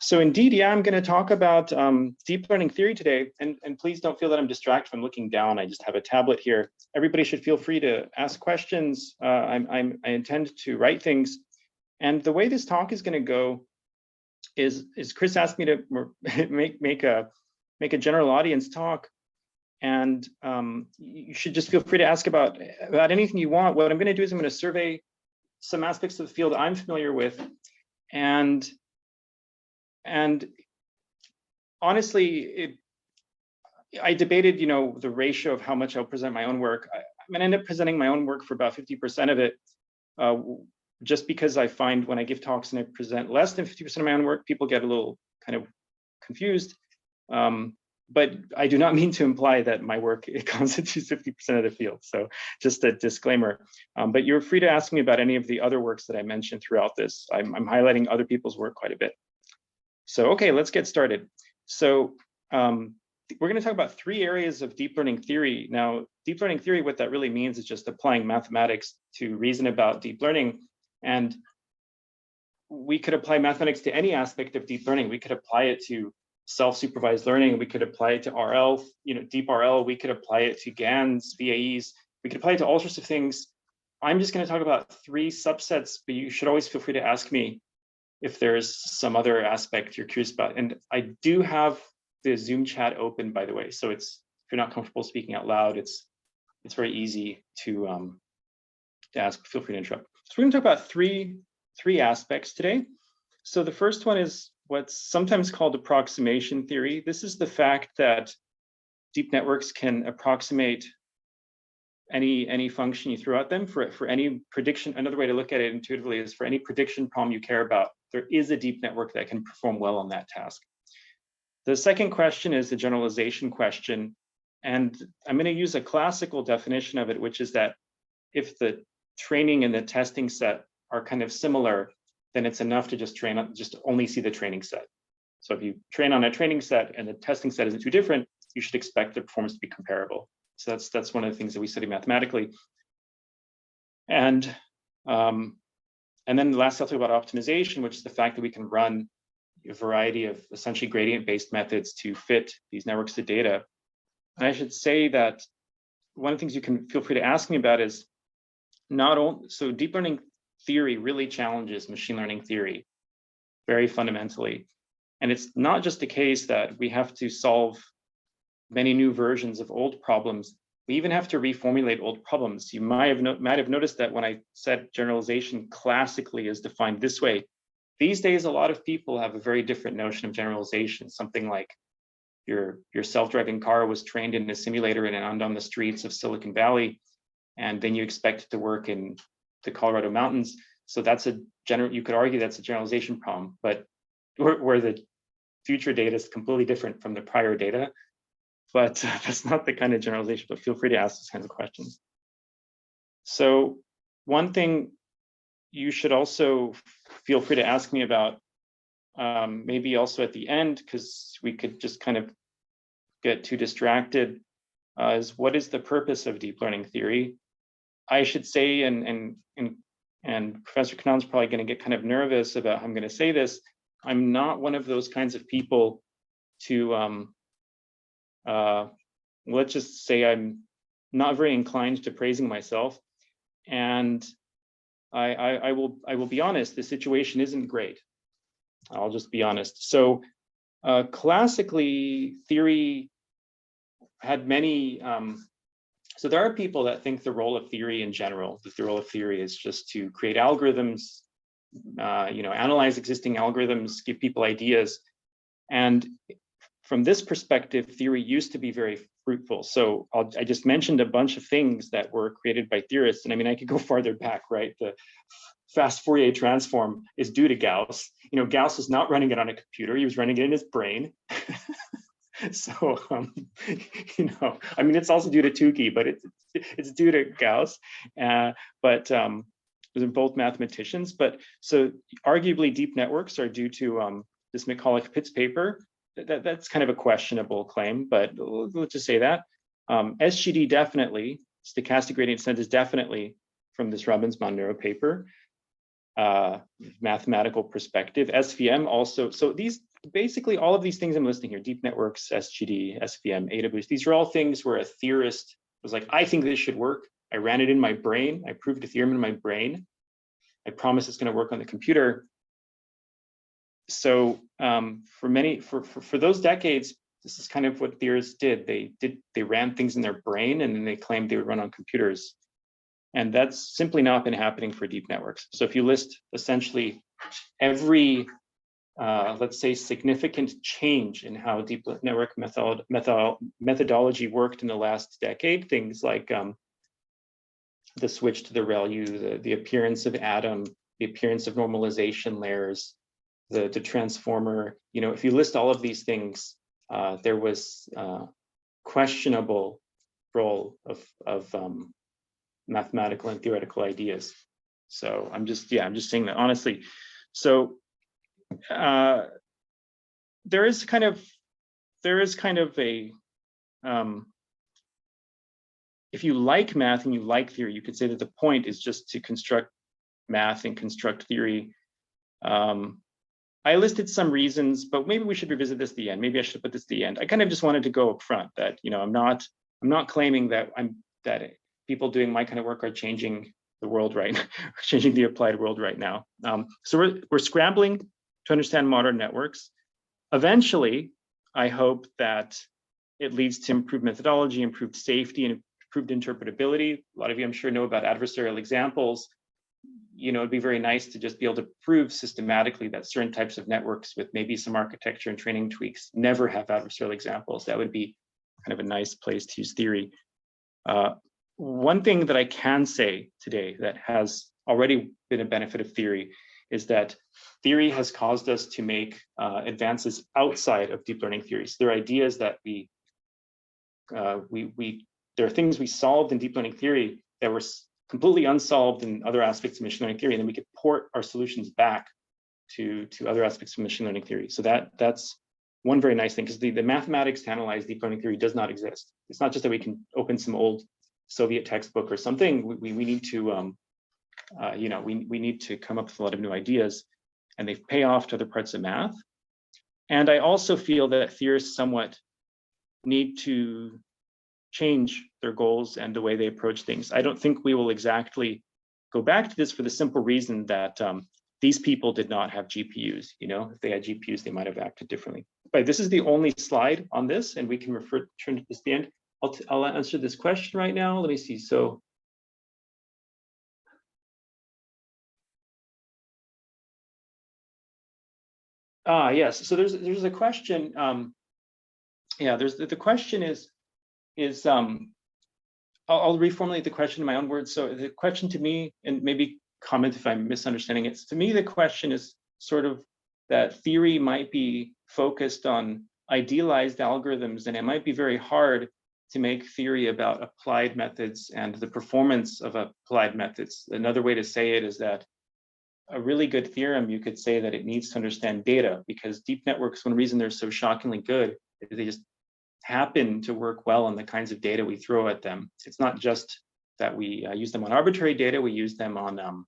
So indeed, yeah, I'm going to talk about deep learning theory today. And please don't feel that I'm distracted from looking down. I just have a tablet here. Everybody should feel free to ask questions. I intend to write things. And the way this talk is going to go is Chris asked me to make a general audience talk. And you should just feel free to ask about anything you want. What I'm going to do is I'm going to survey some aspects of the field I'm familiar with. And honestly, I debated, the ratio of how much I'll present my own work. I'm going to end up presenting my own work for about 50% of it, just because I find when I give talks and I present less than 50% of my own work, people get a little kind of confused. But I do not mean to imply that my work constitutes 50% of the field. So just a disclaimer. But you're free to ask me about any of the other works that I mentioned throughout this. I'm highlighting other people's work quite a bit. So, okay, let's get started. So we're going to talk about 3 areas of deep learning theory. Now, deep learning theory, what that really means is just applying mathematics to reason about deep learning. And we could apply mathematics to any aspect of deep learning. We could apply it to self-supervised learning. We could apply it to RL, deep RL. We could apply it to GANs, VAEs. We could apply it to all sorts of things. I'm just going to talk about 3 subsets, but you should always feel free to ask me if there's some other aspect you're curious about. And I do have the Zoom chat open, by the way. So if you're not comfortable speaking out loud, it's very easy to ask. Feel free to interrupt. So we're going to talk about three aspects today. So the first one is what's sometimes called approximation theory. This is the fact that deep networks can approximate any function you throw at them for any prediction. Another way to look at it intuitively is for any prediction problem you care about, there is a deep network that can perform well on that task. The second question is the generalization question. And I'm going to use a classical definition of it, which is that if the training and the testing set are kind of similar, then it's enough to just only see the training set. So if you train on a training set and the testing set isn't too different, you should expect the performance to be comparable. So that's one of the things that we study mathematically. And then the last I'll talk about optimization, which is the fact that we can run a variety of essentially gradient-based methods to fit these networks to data. And I should say that one of the things you can feel free to ask me about is so deep learning theory really challenges machine learning theory very fundamentally. And it's not just the case that we have to solve many new versions of old problems. We even have to reformulate old problems. You might have noticed that when I said generalization classically is defined this way, these days a lot of people have a very different notion of generalization. Something like your self-driving car was trained in a simulator and on the streets of Silicon Valley, and then you expect it to work in the Colorado mountains. So you could argue that's a generalization problem, but where the future data is completely different from the prior data. But that's not the kind of generalization, but feel free to ask those kinds of questions. So one thing you should also feel free to ask me about, maybe also at the end, because we could just kind of get too distracted, is what is the purpose of deep learning theory? I should say, and Professor Canon's probably going to get kind of nervous about how I'm going to say this, I'm not one of those kinds of people to let's just say I'm not very inclined to praising myself, and I will be honest, the situation isn't great. I'll just be honest. So classically, theory had many so there are people that think the role of theory in general, that the role of theory is just to create algorithms, analyze existing algorithms, give people ideas. And from this perspective, theory used to be very fruitful. So I just mentioned a bunch of things that were created by theorists. And I mean, I could go farther back, right? The fast Fourier transform is due to Gauss. Gauss was not running it on a computer. He was running it in his brain. So, I mean, it's also due to Tukey, but it's due to Gauss. But they're both mathematicians. But so arguably deep networks are due to this McCulloch-Pitts paper. That's kind of a questionable claim, but let's just say that. SGD definitely, stochastic gradient descent is definitely from this Robbins-Monroe paper. Mathematical perspective. SVM also, so these basically all of these things I'm listing here, deep networks, SGD, SVM, AWS, these are all things where a theorist was like, I think this should work. I ran it in my brain. I proved a theorem in my brain. I promise it's going to work on the computer. So for those decades, this is kind of what theorists did. They ran things in their brain and then they claimed they would run on computers. And that's simply not been happening for deep networks. So if you list essentially every, let's say, significant change in how deep network methodology worked in the last decade, things like the switch to the ReLU, the appearance of Atom, the appearance of normalization layers, the transformer, if you list all of these things, there was questionable role of mathematical and theoretical ideas. So I'm just saying that honestly. So there is kind of a if you like math and you like theory, you could say that the point is just to construct math and construct theory. I listed some reasons, but maybe we should revisit this at the end. Maybe I should put this at the end. I kind of just wanted to go up front that I'm not claiming that people doing my kind of work are changing the world right now, changing the applied world right now. So we're scrambling to understand modern networks. Eventually, I hope that it leads to improved methodology, improved safety, and improved interpretability. A lot of you, I'm sure, know about adversarial examples. It'd be very nice to just be able to prove systematically that certain types of networks with maybe some architecture and training tweaks never have adversarial examples. That would be kind of a nice place to use theory. One thing that I can say today that has already been a benefit of theory is that theory has caused us to make advances outside of deep learning theories. There are ideas that there are things we solved in deep learning theory that were completely unsolved in other aspects of machine learning theory, and then we could port our solutions back to other aspects of machine learning theory. So that's one very nice thing, because the mathematics to analyze deep learning theory does not exist. It's not just that we can open some old Soviet textbook or something. We need to we need to come up with a lot of new ideas, and they pay off to other parts of math. And I also feel that theorists somewhat need to change their goals and the way they approach things. I don't think we will exactly go back to this for the simple reason that these people did not have GPUs. If they had GPUs, they might have acted differently. But this is the only slide on this, and we can turn to this at the end. I'll answer this question right now. Let me see. So yes. So there's a question. The question is I'll reformulate the question in my own words. So the question to me, and maybe comment if I'm misunderstanding it. To me, the question is sort of that theory might be focused on idealized algorithms, and it might be very hard to make theory about applied methods and the performance of applied methods. Another way to say it is that a really good theorem, you could say that it needs to understand data, because deep networks, one reason they're so shockingly good is they just happen to work well on the kinds of data we throw at them. It's not just that we use them on arbitrary data, we use them on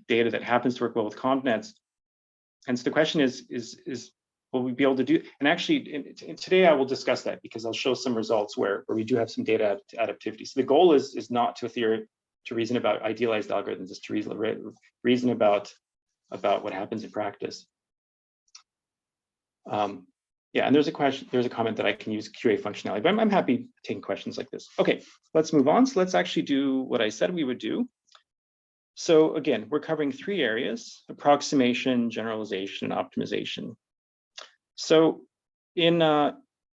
data that happens to work well with convnets. And so the question is will we be able to do, and actually today I will discuss that, because I'll show some results where we do have some data adaptivity. So the goal is not to reason about idealized algorithms, is to reason about what happens in practice. And there's a comment that I can use QA functionality, but I'm happy taking questions like this. Okay, let's move on. So let's actually do what I said we would do. So again, we're covering 3 areas: approximation, generalization, and optimization. So in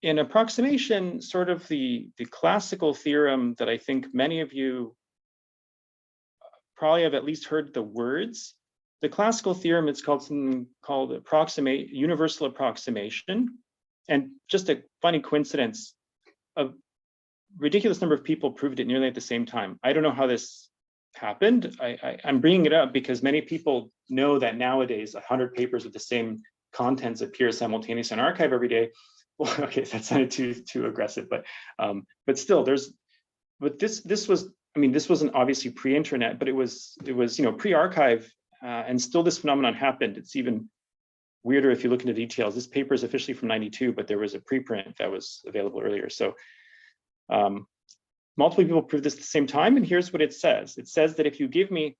approximation, sort of the classical theorem that I think many of you probably have at least heard the words. The classical theorem, it's called something called universal approximation. And just a funny coincidence, a ridiculous number of people proved it nearly at the same time. I don't know how this happened. I'm bringing it up because many people know that nowadays 100 papers with the same contents appear simultaneously on arXiv every day. Well, okay, that sounded too aggressive, but still, this was, I mean, this wasn't obviously pre-internet, but it was pre-arXiv. and still this phenomenon happened. It's even weirder if you look into details. This paper is officially from '92, but there was a preprint that was available earlier. So multiple people proved this at the same time, and here's what it says. It says that if you give me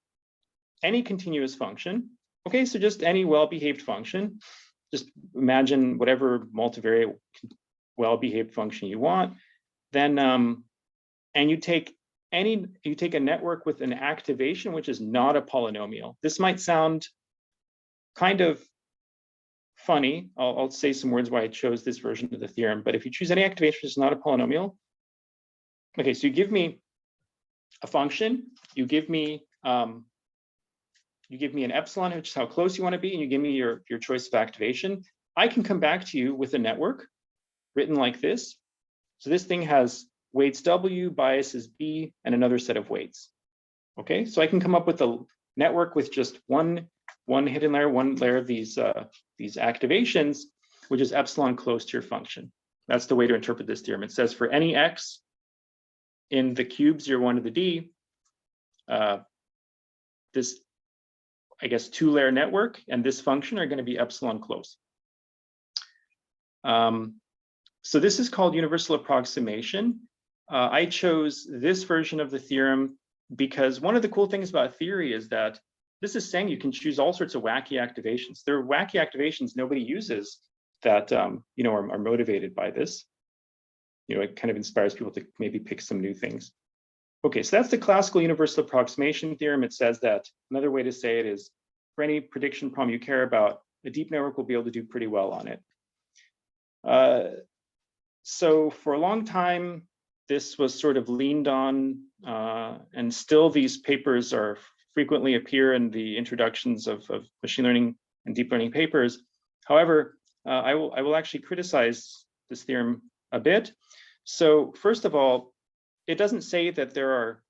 any continuous function, okay, so just any well-behaved function, just imagine whatever multivariate well-behaved function you want, then and you take a network with an activation which is not a polynomial. This might sound kind of funny. I'll say some words why I chose this version of the theorem, but if you choose any activation which is not a polynomial, okay, so you give me a function, you give me an epsilon, which is how close you want to be, and you give me your choice of activation. I can come back to you with a network written like this. So this thing has weights W, biases B, and another set of weights. Okay, so I can come up with a network with just one hidden layer, one layer of these activations, which is epsilon close to your function. That's the way to interpret this theorem. It says for any x in the cube 0, 1 to the d, this, I guess, 2-layer network and this function are going to be epsilon close. So this is called universal approximation. I chose this version of the theorem because one of the cool things about theory is that this is saying you can choose all sorts of wacky activations. There are wacky activations nobody uses that are motivated by this. It kind of inspires people to maybe pick some new things. Okay, so that's the classical universal approximation theorem. It says that another way to say it is for any prediction problem you care about, a deep network will be able to do pretty well on it. So for a long time, this was sort of leaned on, and still these papers frequently appear in the introductions of machine learning and deep learning papers. However, I will actually criticize this theorem a bit. So first of all, it doesn't say that there are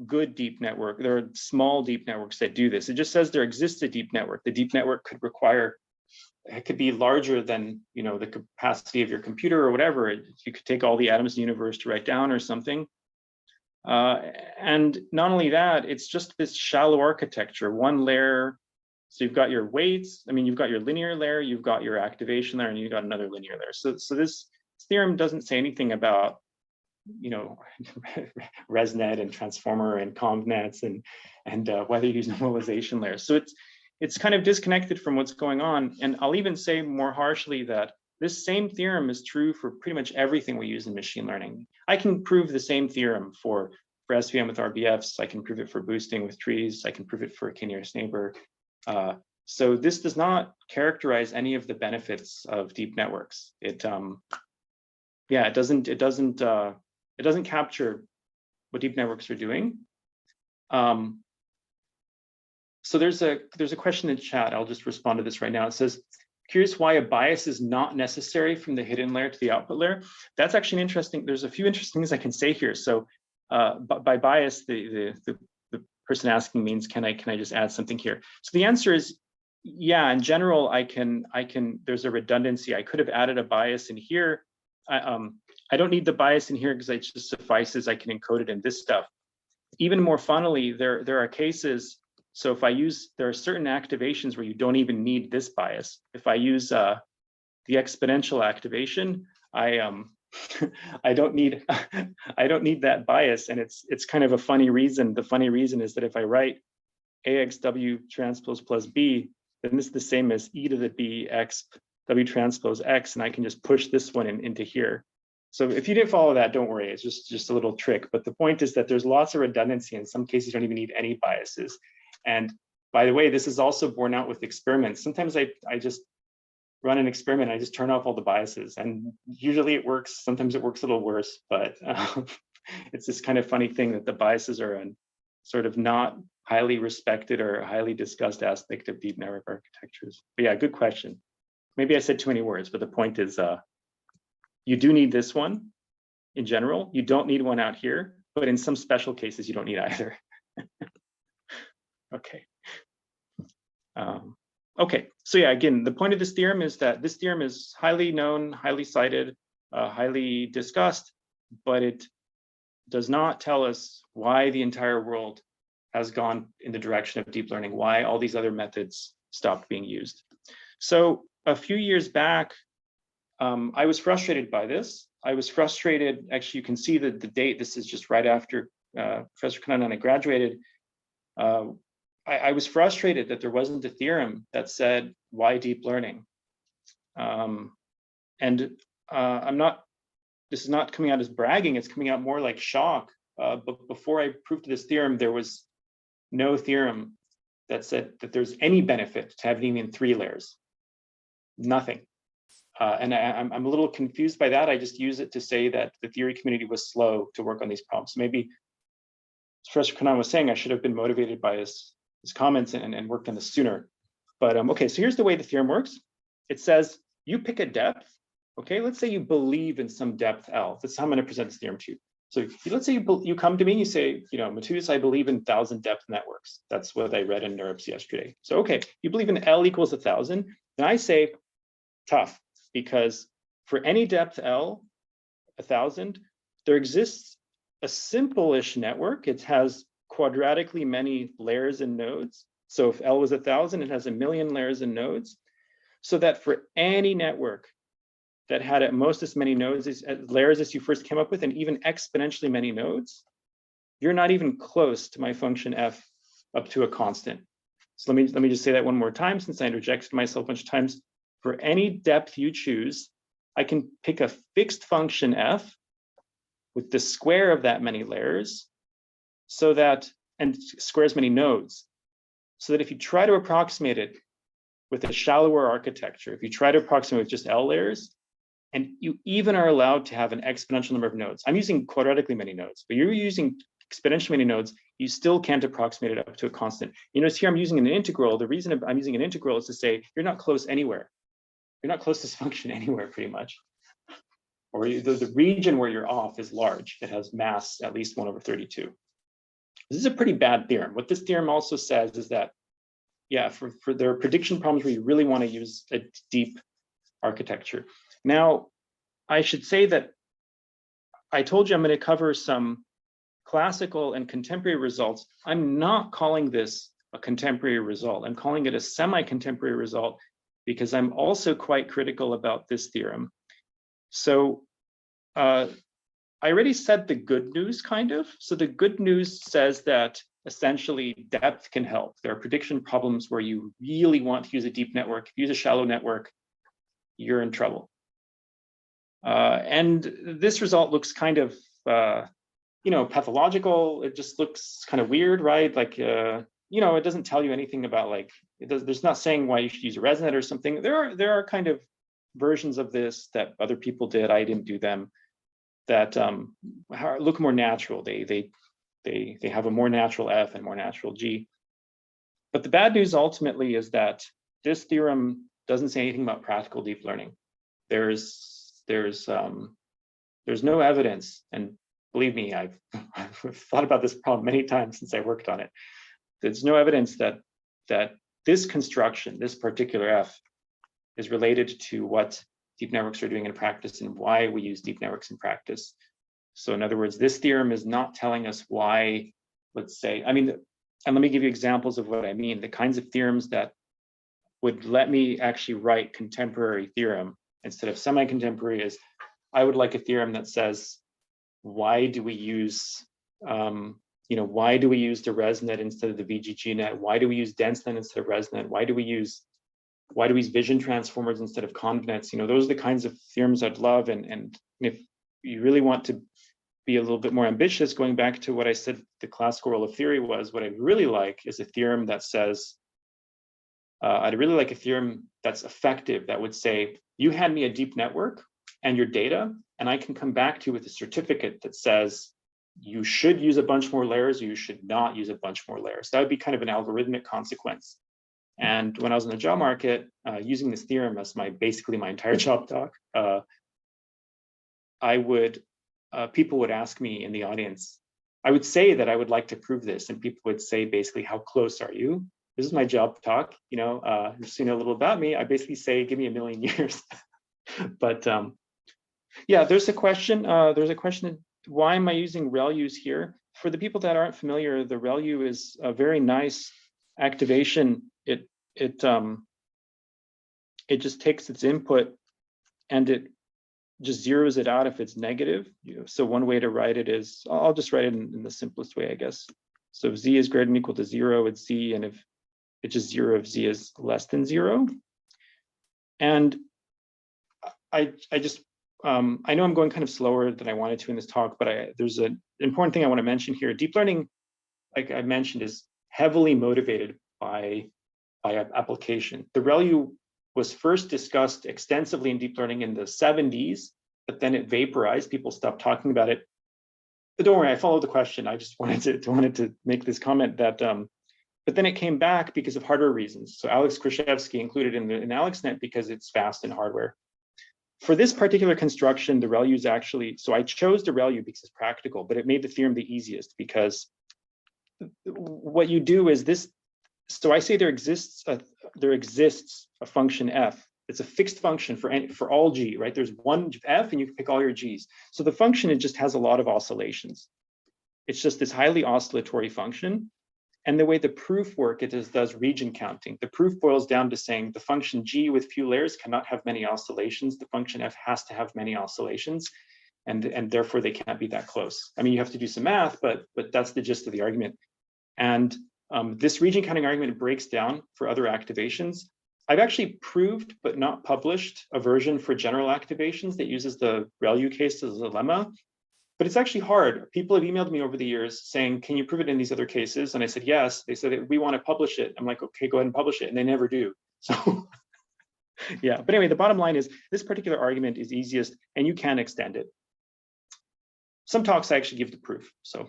good deep network. There are small deep networks that do this. It just says there exists a deep network. The deep network it could be larger than the capacity of your computer or whatever. You could take all the atoms in the universe to write down or something. And not only that, it's just this shallow architecture, one layer. So you've got your weights. I mean, you've got your linear layer, you've got your activation layer, and you've got another linear layer. So this theorem doesn't say anything about ResNet and transformer and convnets and whether you use normalization layers. So it's kind of disconnected from what's going on. And I'll even say more harshly that this same theorem is true for pretty much everything we use in machine learning. I can prove the same theorem for SVM with RBFs. I can prove it for boosting with trees. I can prove it for a k-nearest neighbor. So this does not characterize any of the benefits of deep networks. It doesn't capture what deep networks are doing. So there's a question in chat. I'll just respond to this right now. It says, curious why a bias is not necessary from the hidden layer to the output layer. That's actually interesting. There's a few interesting things I can say here. So by bias, the person asking means, can I just add something here? So the answer is, yeah, in general, I can, there's a redundancy. I could have added a bias in here. I don't need the bias in here because it just suffices. I can encode it in this stuff. Even more funnily, there are cases. So if there are certain activations where you don't even need this bias. If I use the exponential activation, I don't need that bias, and it's kind of a funny reason. The funny reason is that if I write ax w transpose plus b, then this is the same as e to the b x w transpose x, and I can just push this one into here. So if you didn't follow that, don't worry. It's just a little trick. But the point is that there's lots of redundancy. In some cases, you don't even need any biases. And by the way, this is also borne out with experiments. Sometimes I just run an experiment. I just turn off all the biases, and usually it works. Sometimes it works a little worse, but it's this kind of funny thing that the biases are a sort of not highly respected or highly discussed aspect of deep network architectures. But yeah, good question. Maybe I said too many words, but the point is, you do need this one in general. You don't need one out here, but in some special cases, you don't need either. Okay. Okay, so yeah, again, the point of this theorem is that this theorem is highly known, highly cited, highly discussed, but it does not tell us why the entire world has gone in the direction of deep learning, why all these other methods stopped being used. So a few years back, I was frustrated by this. I was frustrated, actually, you can see the date, this is just right after Professor Kanan and I graduated. I was frustrated that there wasn't a theorem that said, why deep learning? This is not coming out as bragging, it's coming out more like shock. But before I proved this theorem, there was no theorem that said that there's any benefit to having even 3 layers. Nothing. And I'm a little confused by that. I just use it to say that the theory community was slow to work on these problems. Maybe, as Professor Kanan was saying, I should have been motivated by his comments and worked on this sooner. But okay, so here's the way the theorem works. It says you pick a depth. Okay, let's say you believe in some depth L. That's how I'm going to present this theorem to you. So let's say you come to me and you say, Matus, I believe in 1,000 depth networks. That's what I read in NeurIPS yesterday. So okay, you believe in L equals 1,000. And I say, tough, because for any depth L, 1,000, there exists a simple-ish network. It has quadratically many layers and nodes. So if L was 1,000, it has 1,000,000 layers and nodes. So that for any network that had at most as many nodes as layers as you first came up with, and even exponentially many nodes, you're not even close to my function f up to a constant. So let me just say that one more time, since I interjected myself a bunch of times. For any depth you choose, I can pick a fixed function f with the square of that many layers, so that, and square as many nodes, so that if you try to approximate it with a shallower architecture, if you try to approximate with just L layers, and you even are allowed to have an exponential number of nodes. I'm using quadratically many nodes, but you're using exponentially many nodes, you still can't approximate it up to a constant. You notice here I'm using an integral. The reason I'm using an integral is to say you're not close anywhere. You're not close to this function anywhere, pretty much. Or the region where you're off is large. It has mass at least 1/32. This is a pretty bad theorem. What this theorem also says is that, yeah, for there are prediction problems where you really want to use a deep architecture. Now, I should say that I told you I'm going to cover some classical and contemporary results. I'm not calling this a contemporary result. I'm calling it a semi-contemporary result because I'm also quite critical about this theorem. So I already said the good news, kind of. So the good news says that essentially depth can help. There are prediction problems where you really want to use a deep network. If you use a shallow network, you're in trouble. And this result looks kind of, pathological. It just looks kind of weird, right? Like, it doesn't tell you anything about there's not saying why you should use a ResNet or something. There are kind of versions of this that other people did. I didn't do them. That look more natural. They have a more natural F and more natural G. But the bad news ultimately is that this theorem doesn't say anything about practical deep learning. There's no evidence, and believe me, I've thought about this problem many times since I worked on it. There's no evidence that this construction, this particular F, is related to what deep networks are doing in practice and why we use deep networks in practice. So in other words, this theorem is not telling us why, let's say, and let me give you examples of what I mean, the kinds of theorems that would let me actually write contemporary theorem instead of semi-contemporary is, I would like a theorem that says, why do we use, why do we use the ResNet instead of the VGGNet? Why do we use DenseNet instead of ResNet? Why do we use vision transformers instead of convnets? Those are the kinds of theorems I'd love. And if you really want to be a little bit more ambitious, going back to what I said, the classical role of theory was, what I really like is a theorem that says, I'd really like a theorem that's effective, that would say, you hand me a deep network and your data, and I can come back to you with a certificate that says, you should use a bunch more layers, or you should not use a bunch more layers. That would be kind of an algorithmic consequence. And when I was in the job market, using this theorem as basically my entire job talk, people would ask me in the audience, I would say that I would like to prove this, and people would say basically, how close are you? This is my job talk, just so you know a little about me. I basically say, give me 1,000,000 years. But yeah, there's a question. Why am I using ReLUs here? for the people that aren't familiar, the ReLU is a very nice activation. It just takes its input and it just zeroes it out if it's negative. So one way to write it is, I'll just write it in the simplest way, I guess. So if z is greater than or equal to 0, it's z, and if it's just 0 if z is less than 0. And I know I'm going kind of slower than I wanted to in this talk, but there's an important thing I want to mention here. Deep learning, like I mentioned, is heavily motivated by application. The ReLU was first discussed extensively in deep learning in the 70s, but then it vaporized. People stopped talking about it. But don't worry, I followed the question. I just wanted to make this comment that, but then it came back because of hardware reasons. So Alex Krzyzewski included in AlexNet because it's fast in hardware. For this particular construction, the ReLU is actually, so I chose the ReLU because it's practical, but it made the theorem the easiest because what you do is this. So I say there exists a function f. It's a fixed function for all g, right? There's one f and you can pick all your g's. So the function, it just has a lot of oscillations. It's just this highly oscillatory function. And the way the proof work, it does region counting. The proof boils down to saying the function g with few layers cannot have many oscillations. The function f has to have many oscillations, and therefore they can't be that close. I mean, you have to do some math, but that's the gist of the argument. And this region counting argument breaks down for other activations. I've actually proved, but not published, a version for general activations that uses the ReLU case as a lemma. But it's actually hard. People have emailed me over the years saying, can you prove it in these other cases? And I said, yes. They said, we want to publish it. I'm like, okay, go ahead and publish it. And they never do. So yeah, but anyway, the bottom line is this particular argument is easiest and you can extend it. Some talks I actually give the proof. So,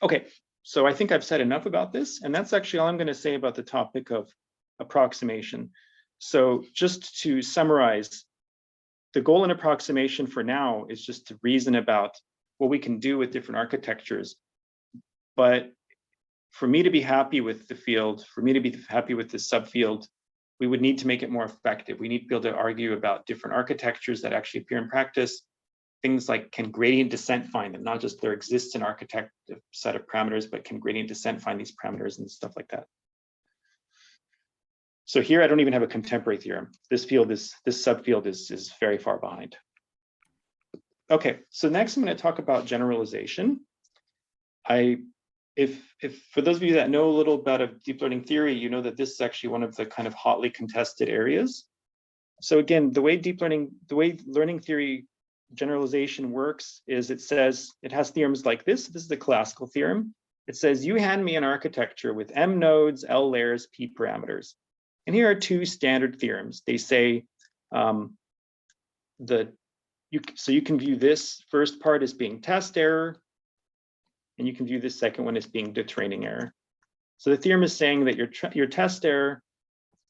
okay. So I think I've said enough about this. And that's actually all I'm going to say about the topic of approximation. So just to summarize, the goal in approximation for now is just to reason about what we can do with different architectures. But for me to be happy with the field, for me to be happy with this subfield, we would need to make it more effective. We need to be able to argue about different architectures that actually appear in practice. Things like, can gradient descent find them? Not just there exists an architect set of parameters, but can gradient descent find these parameters and stuff like that? So here I don't even have a contemporary theorem. This subfield is very far behind. Okay, so next I'm going to talk about generalization. If for those of you that know a little about deep learning theory, you know that this is actually one of the kind of hotly contested areas. So again, the way learning theory generalization works is it says, it has theorems like this. This is the classical theorem. It says, you hand me an architecture with m nodes, l layers, p parameters. And here are two standard theorems. They say so you can view this first part as being test error, and you can view this second one as being the training error. So the theorem is saying that your test error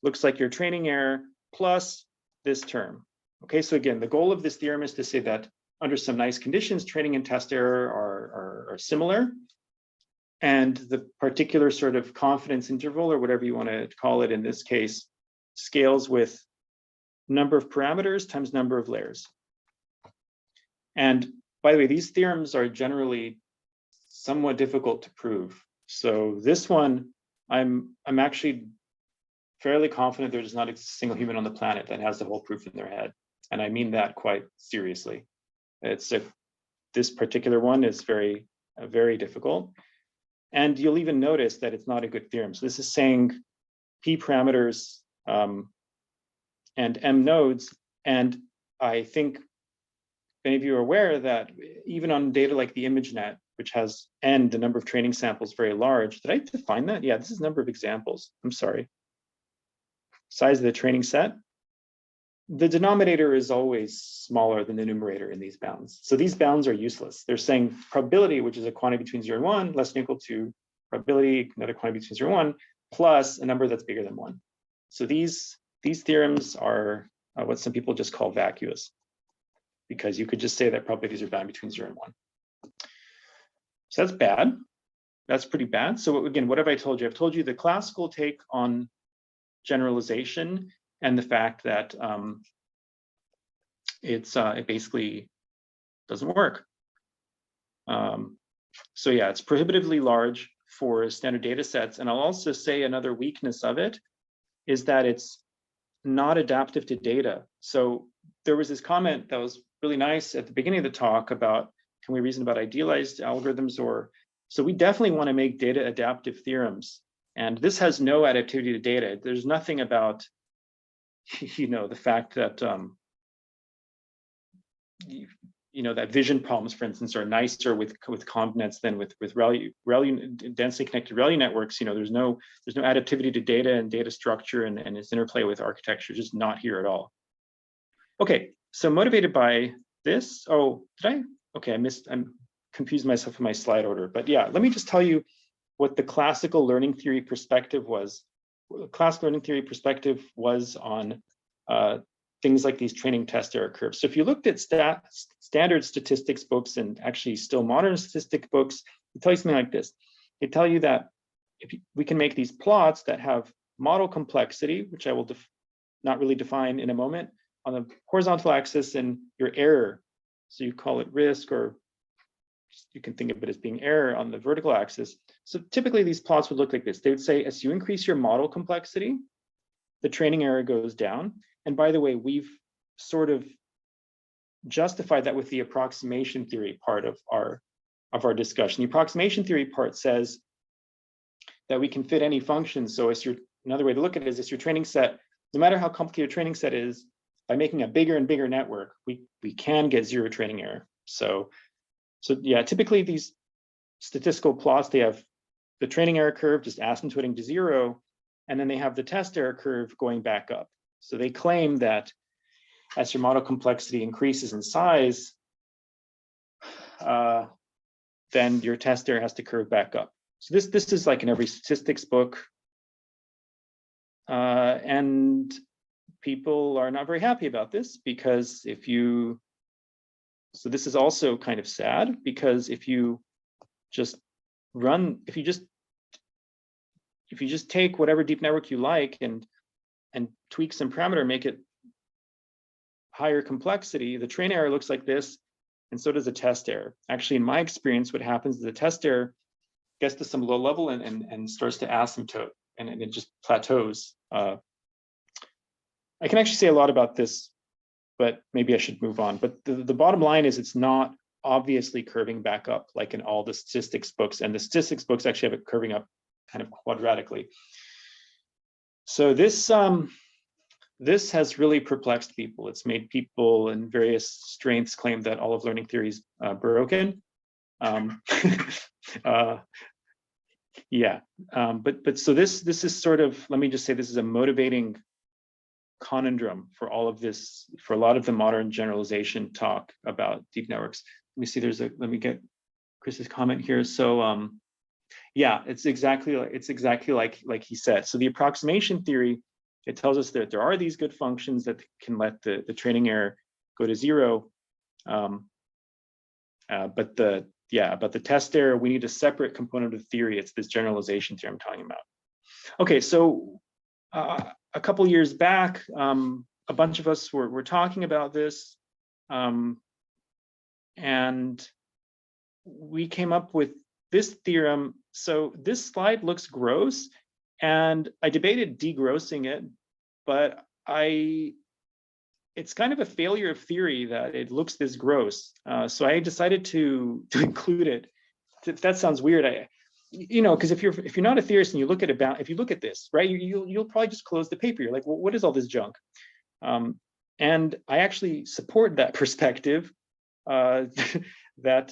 looks like your training error plus this term. Okay, so again, the goal of this theorem is to say that under some nice conditions, training and test error are similar. And the particular sort of confidence interval, or whatever you want to call it in this case, scales with number of parameters times number of layers. And by the way, these theorems are generally somewhat difficult to prove. So this one, I'm actually fairly confident there's not a single human on the planet that has the whole proof in their head. And I mean that quite seriously. This particular one is very, very difficult. And you'll even notice that it's not a good theorem. So this is saying p parameters and m nodes. And I think many of you are aware that even on data like the ImageNet, which has n, the number of training samples, very large. Did I define that? Yeah, this is number of examples. I'm sorry. Size of the training set. The denominator is always smaller than the numerator in these bounds. So these bounds are useless. They're saying probability, which is a quantity between 0 and 1, less than or equal to probability, another quantity between 0 and 1, plus a number that's bigger than 1. So these theorems are what some people just call vacuous, because you could just say that probabilities are bound between 0 and 1. So that's bad. That's pretty bad. So again, what have I told you? I've told you the classical take on generalization and the fact that it basically doesn't work. So yeah, it's prohibitively large for standard data sets. And I'll also say another weakness of it is that it's not adaptive to data. So there was this comment that was really nice at the beginning of the talk about, can we reason about idealized algorithms? Or so we definitely want to make data adaptive theorems. And this has no adaptivity to data. There's nothing about, the fact that, that vision problems, for instance, are nicer with ConvNets than with densely connected ReLU networks. There's no adaptivity to data and data structure and its interplay with architecture, just not here at all. Okay, so motivated by this. Oh, did I? Okay, I'm confused myself in my slide order. But yeah, let me just tell you what the classical learning theory perspective was. The classical learning theory perspective was on things like these training test error curves. So if you looked at standard statistics books and actually still modern statistic books, they tell you something like this. They tell you that we can make these plots that have model complexity, which I will not really define in a moment, on the horizontal axis, and your error. So you call it risk, or you can think of it as being error on the vertical axis. So typically these plots would look like this. They would say, as you increase your model complexity, the training error goes down. And by the way, we've sort of justified that with the approximation theory part of our discussion. The approximation theory part says that we can fit any function. So another way to look at it is your training set, no matter how complicated your training set is, by making a bigger and bigger network, we can get zero training error. So yeah, typically these statistical plots, they have the training error curve just asymptoting to zero, and then they have the test error curve going back up. So they claim that as your model complexity increases in size, then your test error has to curve back up. So this is like in every statistics book. And people are not very happy about this, because so this is also kind of sad, because if you just take whatever deep network you like and tweak some parameter, make it higher complexity, the train error looks like this, and so does the test error. Actually, in my experience, what happens is the test error gets to some low level and starts to asymptote, and it just plateaus. I can actually say a lot about this, but maybe I should move on. But the bottom line is, it's not obviously curving back up like in all the statistics books, and the statistics books actually have it curving up kind of quadratically. So this has really perplexed people. It's made people in various strengths claim that all of learning theory is broken. Yeah, but so this is sort of, let me just say, this is a motivating conundrum for all of this, for a lot of the modern generalization talk about deep networks. Let me see, let me get Chris's comment here. So yeah, it's exactly like he said. So the approximation theory, it tells us that there are these good functions that can let the training error go to zero. But the test error, we need a separate component of theory. It's this generalization theory I'm talking about. Okay, so a couple years back, a bunch of us were talking about this, and we came up with this theorem. So this slide looks gross, and I debated degrossing it, but it's kind of a failure of theory that it looks this gross. So I decided to include it. That sounds weird. Because if you're not a theorist and you look at if you look at this, right, you'll probably just close the paper. You're like, well, what is all this junk? And I actually support that perspective, that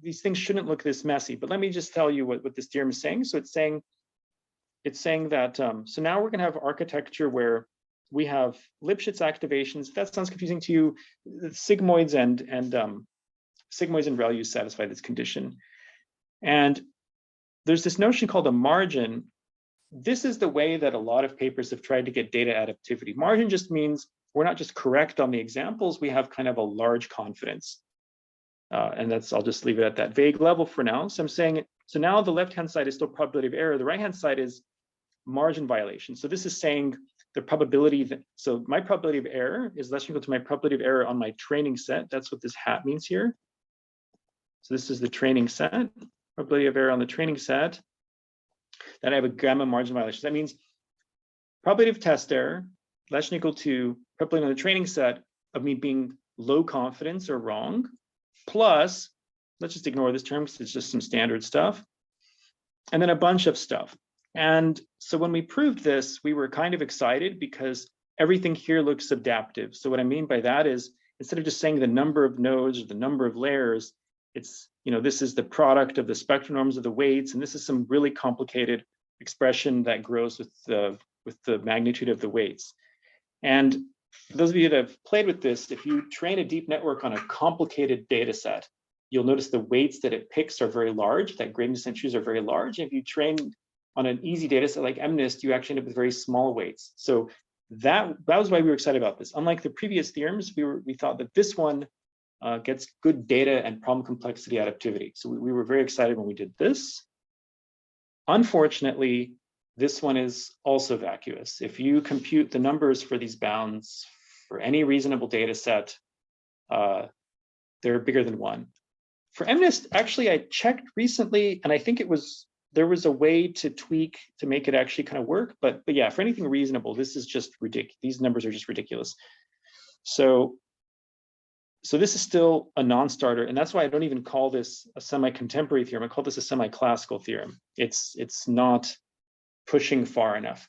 these things shouldn't look this messy. But let me just tell you what this theorem is saying. So it's saying that so now we're going to have architecture where we have Lipschitz activations. If that sounds confusing to you, sigmoids and ReLUs satisfy this condition. And there's this notion called a margin. This is the way that a lot of papers have tried to get data adaptivity. Margin just means we're not just correct on the examples, we have kind of a large confidence. And I'll just leave it at that vague level for now. So I'm saying, so now the left-hand side is still probability of error. The right-hand side is margin violation. So this is saying the probability so my probability of error is less or equal to my probability of error on my training set. That's what this hat means here. So this is the training set, probability of error on the training set. Then I have a gamma margin violation. That means probability of test error less than or equal to probability on the training set of me being low confidence or wrong, plus, let's just ignore this term because it's just some standard stuff, and then a bunch of stuff. And so when we proved this, we were kind of excited because everything here looks adaptive. So what I mean by that is, instead of just saying the number of nodes or the number of layers, it's, this is the product of the spectral norms of the weights, and this is some really complicated expression that grows with the magnitude of the weights. And for those of you that have played with this, if you train a deep network on a complicated data set, you'll notice the weights that it picks are very large, that gradient descent trees are very large. And if you train on an easy data set like MNIST, you actually end up with very small weights. So that was why we were excited about this. Unlike the previous theorems, we thought that this one gets good data and problem complexity adaptivity. So we were very excited when we did this. Unfortunately, this one is also vacuous. If you compute the numbers for these bounds for any reasonable data set, they're bigger than 1. For MNIST, actually, I checked recently, and I think there was a way to tweak to make it actually kind of work. But yeah, for anything reasonable, this is just ridiculous. These numbers are just ridiculous. So this is still a non-starter, and that's why I don't even call this a semi-contemporary theorem. I call this a semi-classical theorem. It's not pushing far enough.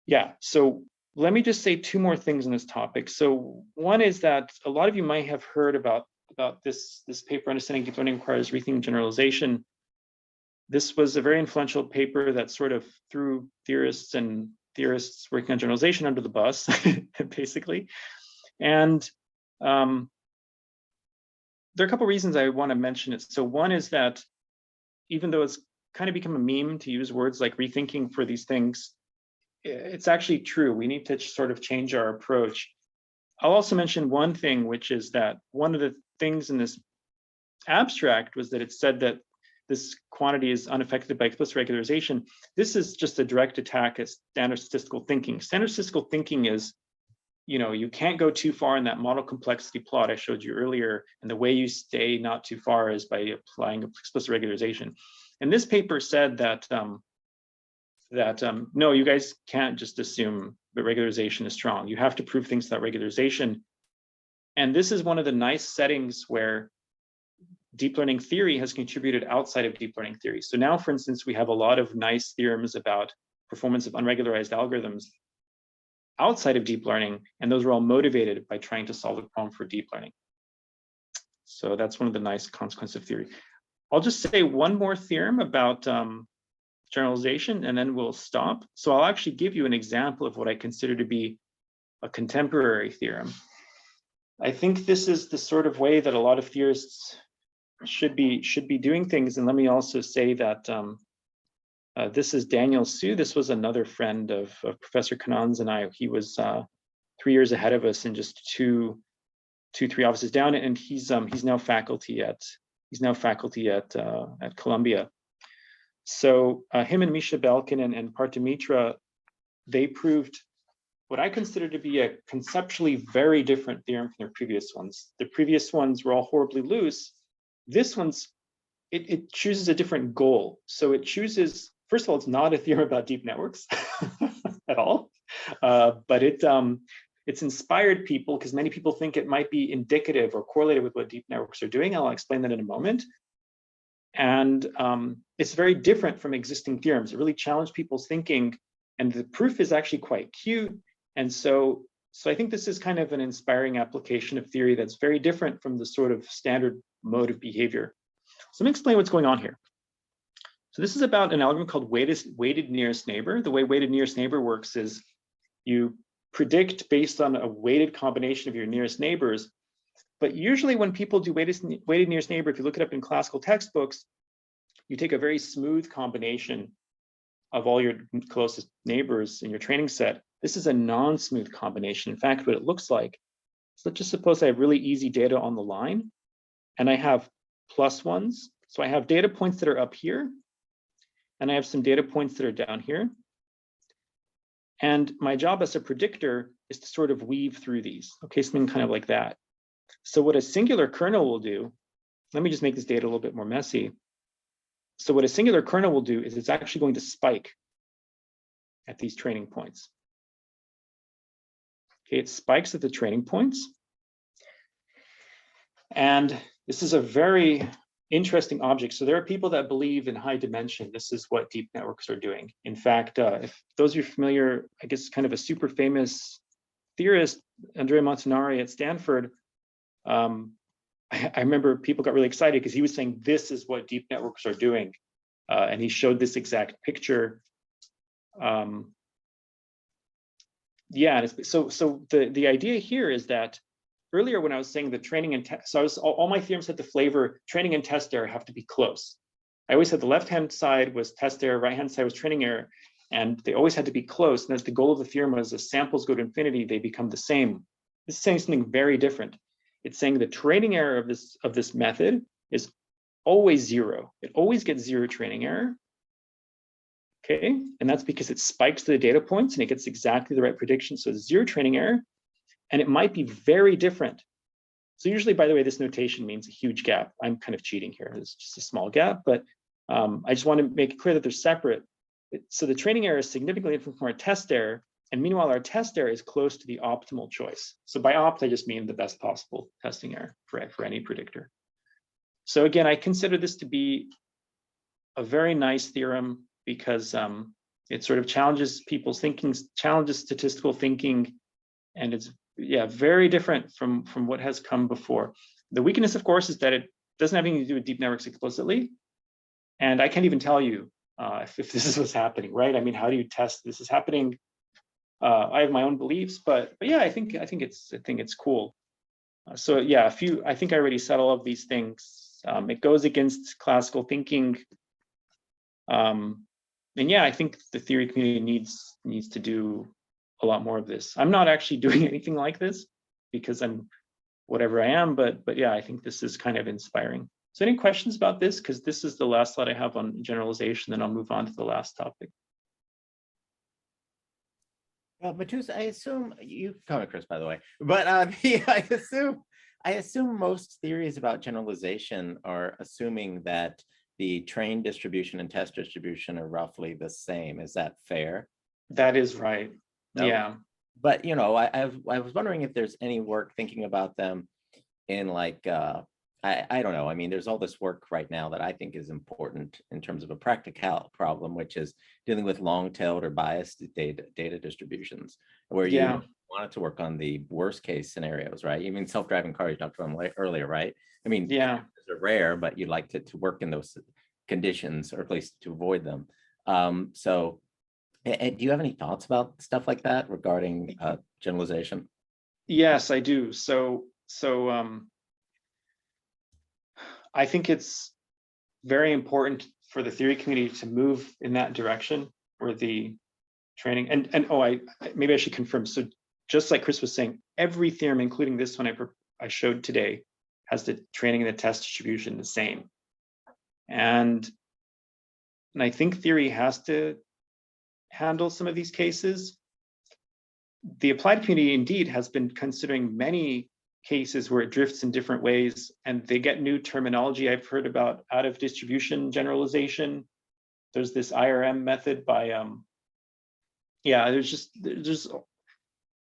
Yeah, so let me just say 2 more things on this topic. So one is that a lot of you might have heard about this paper, Understanding Deep Learning Requires Rethinking Generalization. This was a very influential paper that sort of threw theorists working on generalization under the bus, basically. And there are a couple reasons I want to mention it. So one is that even though it's kind of become a meme to use words like rethinking for these things, it's actually true. We need to sort of change our approach. I'll also mention one thing, which is that one of the things in this abstract was that it said that this quantity is unaffected by explicit regularization. This is just a direct attack at standard statistical thinking. Standard statistical thinking is, you can't go too far in that model complexity plot I showed you earlier, and the way you stay not too far is by applying explicit regularization. And this paper said that no, you guys can't just assume that regularization is strong. You have to prove things without regularization. And this is one of the nice settings where deep learning theory has contributed outside of deep learning theory. So now, for instance, we have a lot of nice theorems about performance of unregularized algorithms outside of deep learning, and those are all motivated by trying to solve a problem for deep learning. So that's one of the nice consequences of theory. I'll just say one more theorem about generalization, and then we'll stop. So I'll actually give you an example of what I consider to be a contemporary theorem. I think this is the sort of way that a lot of theorists should be doing things. And let me also say that this is Daniel Su. This was another friend of Professor Kanan's and I. He was 3 years ahead of us and just two, 3 offices down. And he's now faculty at Columbia. So him and Misha Belkin and Partha Mitra, they proved what I consider to be a conceptually very different theorem from their previous ones. The previous ones were all horribly loose. This one's, it chooses a different goal. So it chooses, first of all, it's not a theorem about deep networks at all, but it's inspired people because many people think it might be indicative or correlated with what deep networks are doing. I'll explain that in a moment. And it's very different from existing theorems. It really challenged people's thinking, and the proof is actually quite cute. And so I think this is kind of an inspiring application of theory that's very different from the sort of standard mode of behavior. So let me explain what's going on here. So this is about an algorithm called weighted nearest neighbor. The way weighted nearest neighbor works is you predict based on a weighted combination of your nearest neighbors. But usually when people do weighted nearest neighbor, if you look it up in classical textbooks, you take a very smooth combination of all your closest neighbors in your training set. This is a non-smooth combination. In fact, what it looks like, so let's just suppose I have really easy data on the line, and I have plus ones. So I have data points that are up here, and I have some data points that are down here. And my job as a predictor is to sort of weave through these. Okay, something kind of like that. So what a singular kernel will do, let me just make this data a little bit more messy. So what a singular kernel will do is it's actually going to spike at these training points. Okay, it spikes at the training points. And this is a very interesting object. So there are people that believe in high dimension. This is what deep networks are doing. In fact, if those of you are familiar, I guess kind of a super famous theorist, Andrea Montanari at Stanford, I remember people got really excited because he was saying this is what deep networks are doing. And he showed this exact picture. Yeah, so the idea here is that earlier when I was saying the training and test, so all my theorems had the flavor training and test error have to be close. I always said the left-hand side was test error, right-hand side was training error, and they always had to be close. And as the goal of the theorem was as samples go to infinity, they become the same. This is saying something very different. It's saying the training error of this method is always zero. It always gets zero training error. Okay, and that's because it spikes to the data points and it gets exactly the right prediction. So it's zero training error, and it might be very different. So usually, by the way, this notation means a huge gap. I'm kind of cheating here. It's just a small gap, but I just want to make it clear that they're separate. So the training error is significantly different from our test error, and meanwhile, our test error is close to the optimal choice. So by opt, I just mean the best possible testing error for any predictor. So again, I consider this to be a very nice theorem because it sort of challenges people's thinking, challenges statistical thinking, and it's very different from what has come before. The weakness, of course, is that it doesn't have anything to do with deep networks explicitly, and I can't even tell you if this is what's happening, right? I mean, how do you test this is happening? I have my own beliefs, but yeah, I think it's cool. So yeah, I think I already said all of these things. It goes against classical thinking. And yeah, I think the theory community needs to do a lot more of this. I'm not actually doing anything like this because I'm whatever I am, but yeah, I think this is kind of inspiring. So any questions about this? Because this is the last slide I have on generalization, then I'll move on to the last topic. Matus, I assume you can call me Chris, by the way, but I assume most theories about generalization are assuming that the train distribution and test distribution are roughly the same. Is that fair? That is right. No. Yeah. But I was wondering if there's any work thinking about them in like I don't know. I mean, there's all this work right now that I think is important in terms of a practical problem, which is dealing with long-tailed or biased data distributions, where you wanted to work on the worst case scenarios, right? Even self-driving cars you talked about earlier, right? I mean, they're rare, but you'd like to work in those conditions, or at least to avoid them. So do you have any thoughts about stuff like that regarding generalization? Yes, I do. So I think it's very important for the theory community to move in that direction, where the training and maybe I should confirm. So just like Chris was saying, every theorem, including this one I showed today, has the training and the test distribution the same. And I think theory has to handle some of these cases. The applied community indeed has been considering many cases where it drifts in different ways, and they get new terminology. I've heard about out of distribution generalization. There's this IRM method by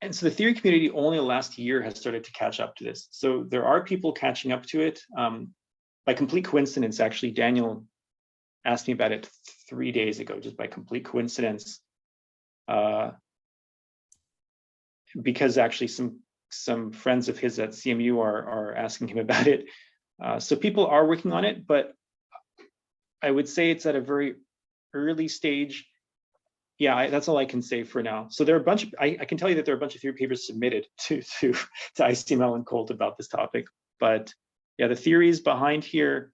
and so the theory community only last year has started to catch up to this. So there are people catching up to it. By complete coincidence, actually, Daniel asked me about it 3 days ago, just by complete coincidence, because actually some friends of his at CMU are asking him about it. So people are working on it, but I would say it's at a very early stage. Yeah, that's all I can say for now. So there are a bunch of, I can tell you that there are a bunch of theory papers submitted to ICML and Colt about this topic, but yeah, the theories behind here.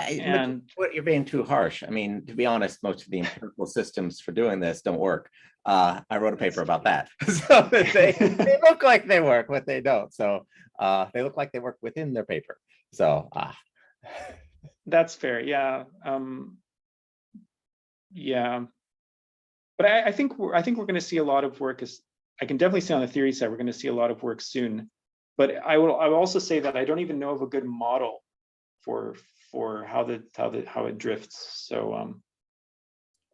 You're being too harsh. I mean, to be honest, most of the empirical systems for doing this don't work. I wrote a paper about that. So they look like they work, but they don't. So they look like they work within their paper. So that's fair. Yeah. Yeah. But I think we're going to see a lot of work. I can definitely see on the theory side, we're going to see a lot of work soon But I will also say that I don't even know of a good model for how it drifts. So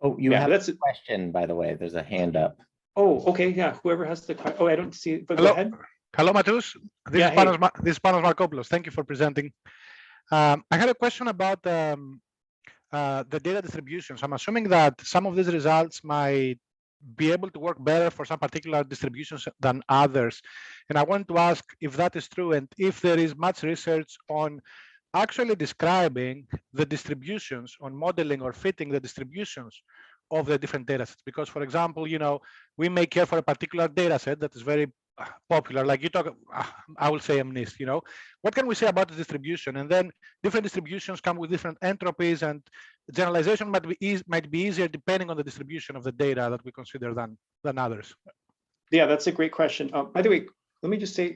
Oh, you yeah, have that's a it. question, by the way. There's a hand up. Oh, okay, yeah. Whoever has the question. Oh, I don't see it, but Hello. go ahead. Hello, Matus. This Yeah, is hey. Panos Markopoulos. Thank you for presenting. I had a question about the data distributions. I'm assuming that some of these results might be able to work better for some particular distributions than others. And I want to ask if that is true and if there is much research on actually describing the distributions, on modeling or fitting the distributions of the different data sets. Because, for example, we may care for a particular data set that is very popular, like you talk, I will say MNIST, what can we say about the distribution? And then different distributions come with different entropies, and generalization might be easier depending on the distribution of the data that we consider than others. Yeah, that's a great question. By the way, let me just say,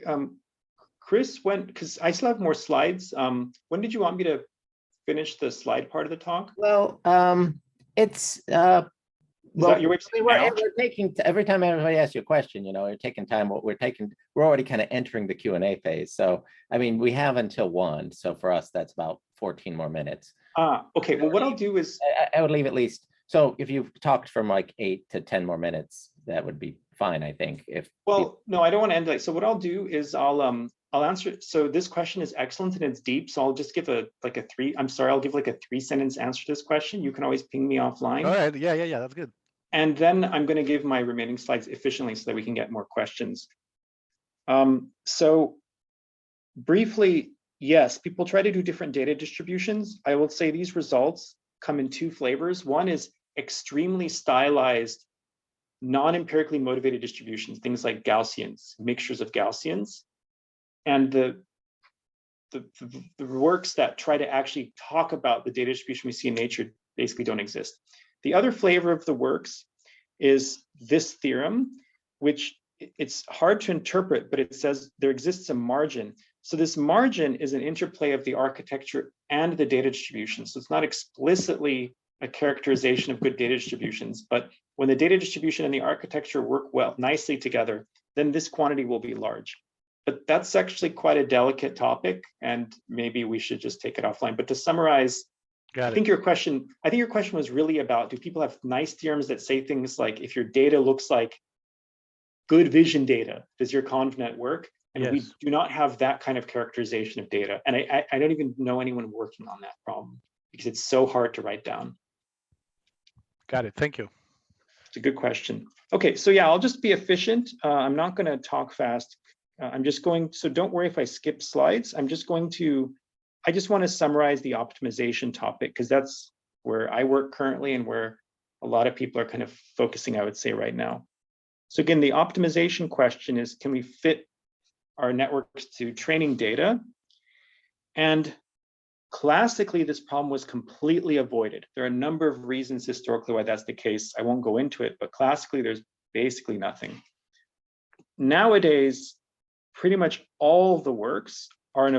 Chris, because I still have more slides. When did you want me to finish the slide part of the talk? Well, it's Well, you're we're taking every time everybody asks you a question, you're taking time. We're already kind of entering the Q&A phase. So, I mean, we have until 1. So for us, that's about 14 more minutes. Okay. Well, what I'll do is I would leave at least. So if you've talked from like 8 to 10 more minutes, that would be fine, I think. No, I don't want to end like. So what I'll do is I'll answer. So this question is excellent and it's deep. So I'll just give I'll give like a 3-sentence answer to this question. You can always ping me offline. All right. Yeah. That's good. And then I'm going to give my remaining slides efficiently so that we can get more questions. So briefly, yes, people try to do different data distributions. I will say these results come in 2 flavors. One is extremely stylized, non-empirically motivated distributions, things like Gaussians, mixtures of Gaussians. And the works that try to actually talk about the data distribution we see in nature basically don't exist. The other flavor of the works is this theorem, which it's hard to interpret, but it says there exists a margin. So this margin is an interplay of the architecture and the data distribution. So it's not explicitly a characterization of good data distributions, but when the data distribution and the architecture work nicely together, then this quantity will be large. But that's actually quite a delicate topic, and maybe we should just take it offline. But to summarize, I think your question was really about, do people have nice theorems that say things like, if your data looks like good vision data, does your convnet work? And we do not have that kind of characterization of data. And I don't even know anyone working on that problem because it's so hard to write down. Got it. Thank you. It's a good question. Okay, so yeah, I'll just be efficient. I'm not going to talk fast. So don't worry if I skip slides. I just want to summarize the optimization topic because that's where I work currently and where a lot of people are kind of focusing, I would say, right now. So again, the optimization question is, can we fit our networks to training data? And classically, this problem was completely avoided. There are a number of reasons historically why that's the case. I won't go into it, but classically, there's basically nothing. Nowadays, pretty much all the works are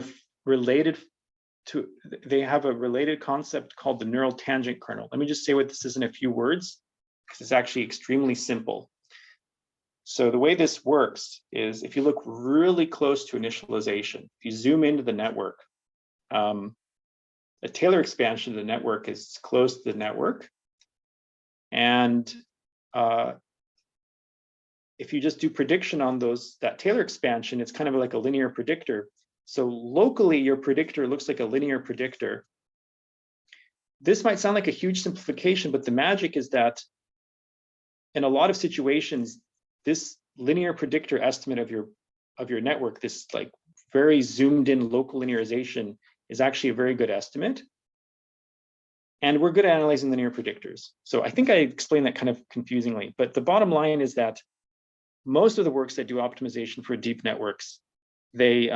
they have a related concept called the neural tangent kernel. Let me just say what this is in a few words, because it's actually extremely simple. So the way this works is if you look really close to initialization, if you zoom into the network, the Taylor expansion of the network is close to the network. And if you just do prediction on that Taylor expansion, it's kind of like a linear predictor. So locally, your predictor looks like a linear predictor. This might sound like a huge simplification, but the magic is that in a lot of situations, this linear predictor estimate of your network, this like very zoomed in local linearization, is actually a very good estimate. And we're good at analyzing linear predictors. So I think I explained that kind of confusingly, but the bottom line is that most of the works that do optimization for deep networks, they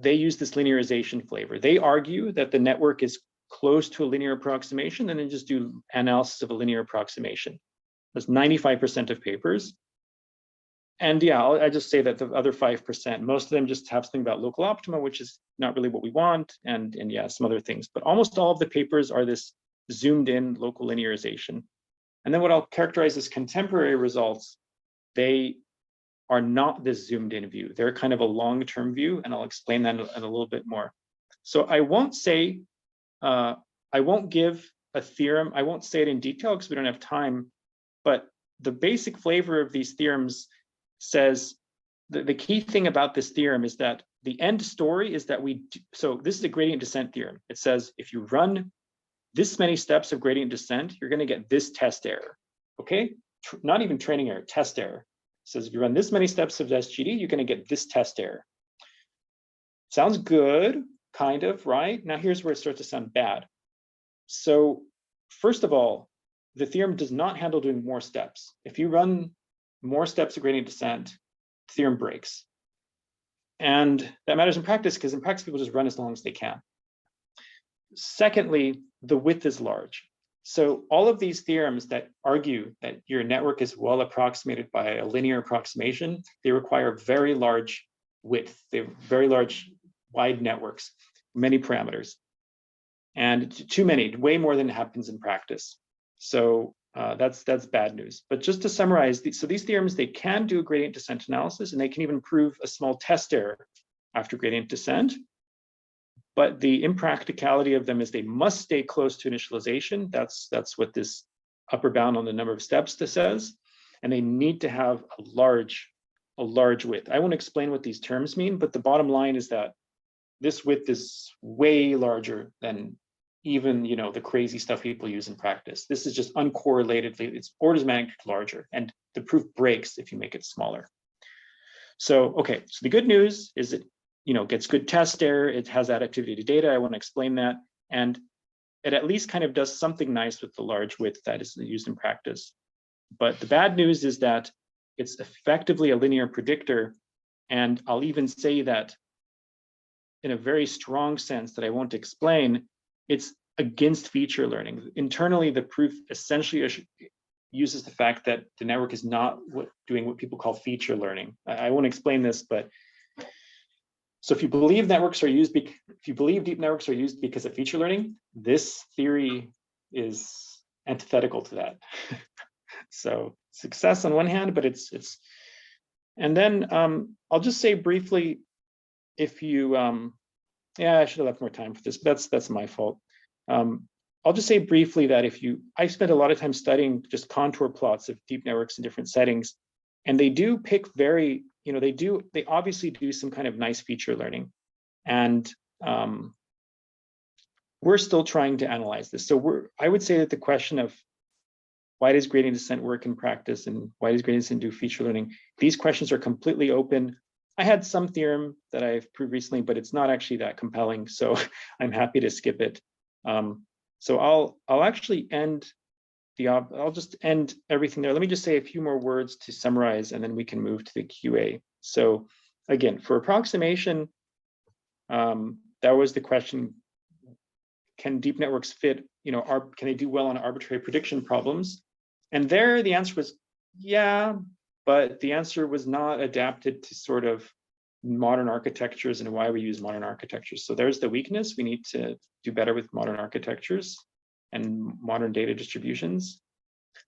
use this linearization flavor. They argue that the network is close to a linear approximation, and then just do analysis of a linear approximation. That's 95% of papers. And yeah, I just say that the other 5%, most of them just have something about local optima, which is not really what we want, and yeah, some other things. But almost all of the papers are this zoomed in local linearization. And then what I'll characterize as contemporary results they are not this zoomed in view. They're kind of a long-term view, and I'll explain that in a little bit more. So I won't say, I won't give a theorem. I won't say it in detail because we don't have time, but the basic flavor of these theorems says the key thing about this theorem is that the end story is that so this is a gradient descent theorem. It says if you run this many steps of gradient descent, you're going to get this test error. Okay, not even training error, test error. It says if you run this many steps of SGD, you're going to get this test error. Sounds good, kind of, right? Now here's where it starts to sound bad. So first of all, the theorem does not handle doing more steps. If you run more steps of gradient descent, the theorem breaks. And that matters in practice because in practice, people just run as long as they can. Secondly, the width is large. So all of these theorems that argue that your network is well approximated by a linear approximation, they require very large width. They have very large, wide networks, many parameters. And too many, way more than happens in practice. So that's bad news. But just to summarize, so these theorems, they can do a gradient descent analysis, and they can even prove a small test error after gradient descent. But the impracticality of them is they must stay close to initialization. That's what this upper bound on the number of steps says. And they need to have a large width. I won't explain what these terms mean, but the bottom line is that this width is way larger than even the crazy stuff people use in practice. This is just uncorrelatedly, it's orders of magnitude larger, and the proof breaks if you make it smaller. So, okay, so the good news is it gets good test error, it has adaptivity to data, I want to explain that, and it at least kind of does something nice with the large width that is used in practice. But the bad news is that it's effectively a linear predictor, and I'll even say that in a very strong sense that I won't explain, it's against feature learning. Internally, the proof essentially uses the fact that the network is not doing what people call feature learning. I won't explain this, but so if you believe networks are used, if you believe deep networks are used because of feature learning, this theory is antithetical to that. So success on one hand, but it's, and then I'll just say briefly, if you, yeah, I should have left more time for this, but that's my fault. I'll just say briefly that I spent a lot of time studying just contour plots of deep networks in different settings, and they do pick very, they obviously do some kind of nice feature learning. And we're still trying to analyze this. So I would say that the question of why does gradient descent work in practice and why does gradient descent do feature learning? These questions are completely open. I had some theorem that I've proved recently, but it's not actually that compelling, so I'm happy to skip it. So I'll actually I'll just end everything there. Let me just say a few more words to summarize, and then we can move to the QA. So again, for approximation, that was the question: can deep networks fit? Can they do well on arbitrary prediction problems? And there, the answer was yeah. But the answer was not adapted to sort of modern architectures and why we use modern architectures. So there's the weakness. We need to do better with modern architectures and modern data distributions.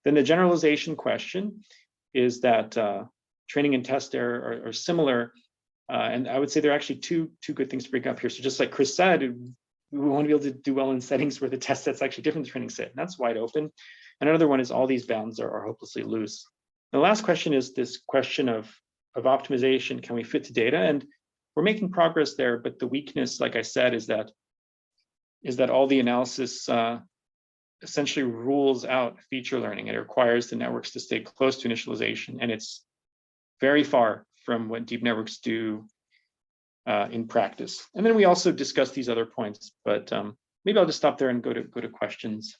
Then the generalization question is that training and test error are similar. And I would say there are actually two good things to bring up here. So just like Chris said, we want to be able to do well in settings where the test set's actually different than the training set. And that's wide open. And another one is all these bounds are hopelessly loose. The last question is this question of optimization. Can we fit to data? And we're making progress there, but the weakness, like I said, is that all the analysis essentially rules out feature learning. It requires the networks to stay close to initialization, and it's very far from what deep networks do in practice. And then we also discussed these other points, but maybe I'll just stop there and go to questions.